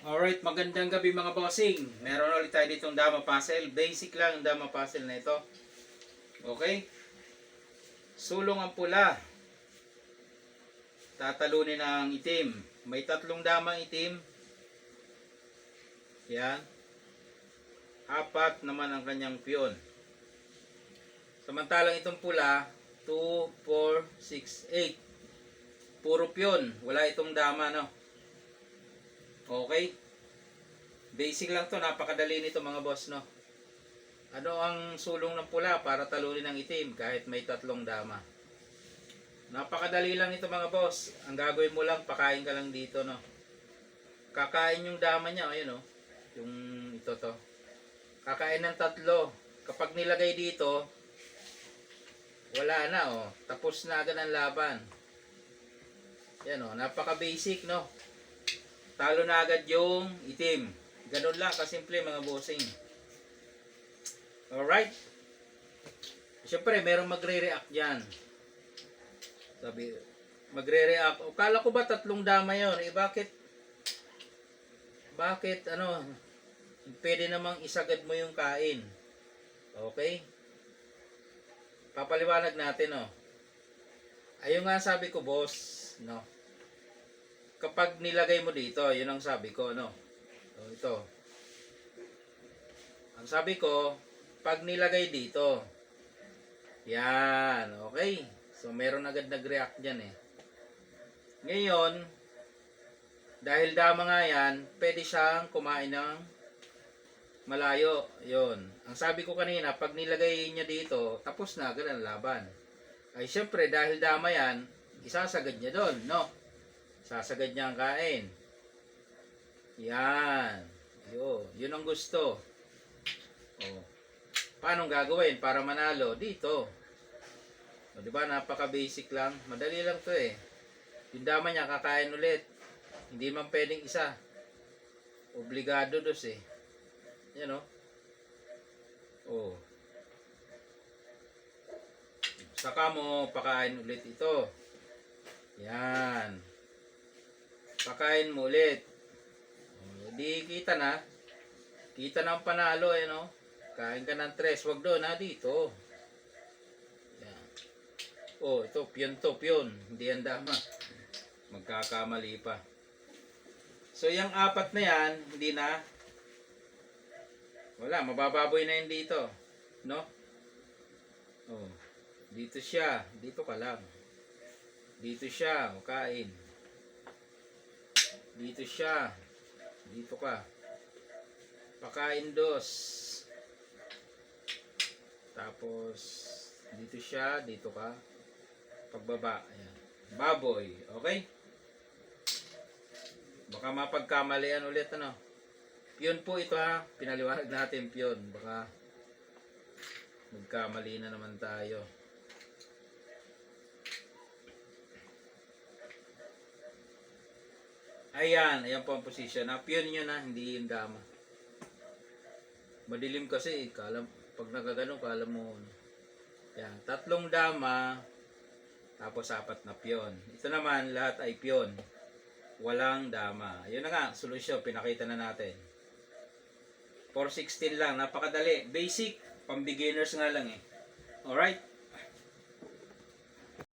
Alright, magandang gabi mga bossing. Meron ulit tayo ditong dama puzzle. Basic lang ang dama puzzle na ito. Okay? Sulong ang pula. Tatalunin ang itim. May tatlong damang itim. Yan. Apat naman ang kanyang piyon. Samantalang itong pula, 2, 4, 6, 8. Puro piyon. Wala itong dama, no? Okay? Basic lang to, napakadali nito mga boss, no? Ano ang sulong ng pula para talunin ang itim kahit may tatlong dama? Napakadali lang ito mga boss. Ang gagawin mo lang, pakain ka lang dito, no? Kakain yung dama niya, ayun, no? Yung ito to. Kakain ng tatlo. Kapag nilagay dito, wala na, oh. Tapos na agad ang laban. Yan, oh. Napaka-basic, no? Talo na agad yung itim. Ganun lang kasimple mga bossing. Alright. Siyempre, merong magre-react dyan. Sabi, magre-react. O, kala ko ba tatlong dama yun? Eh, bakit, ano, pwede namang isagad mo yung kain. Okay? Papaliwanag natin, oh. Ayun nga sabi ko, boss, no? Kapag nilagay mo dito, yun ang sabi ko, no? So, ito. Ang sabi ko, pag nilagay dito, yan, okay? So, meron agad nag-react dyan, eh. Ngayon, dahil dama nga yan, pwede siyang kumain ng malayo. Yun. Ang sabi ko kanina, pag nilagay niya dito, tapos na agad ang laban. Ay, syempre, dahil dama yan, isasagad niya doon, no? Sasagad niya ang kain. Yan. Yun ang gusto. O. Paano gagawin para manalo? Dito. O, diba? Napaka-basic lang. Madali lang to eh. Yung dama niya, kakain ulit. Hindi man pwedeng isa. Obligado dos eh. Yan o. O. Saka mo, pakain ulit ito. Yan. Pakain mo ulit. O, di kita na. Kita na ang panalo eh, no? Kain ka ng 3. Wag doon ha, dito. Yan. O, ito, piyon to, piyon. Hindi yan dama. Magkakamali pa. So, yung 4 na yan, hindi na. Wala, mabababoy na yun dito. No? O, dito siya. Dito ka lang. Dito siya. O, kain. Dito siya. Dito ka. Pakain dos. Tapos, dito siya. Dito ka. Pagbaba. Ayan. Baboy. Okay? Baka mapagkamalian ulit, ano? Piyon po ito, ha? Pinaliwanag natin piyon. Baka magkamali na naman tayo. Ayan, ayan po ang position. Piyon nyo na, hindi yung dama. Madilim kasi, pag nagagano, kala mo. Ayan, 3 dama, tapos 4 na piyon. Ito naman, lahat ay piyon. Walang dama. Ayun na nga, solusyon, pinakita na natin. 416 lang, napakadali. Basic, pang beginners nga lang eh. Alright?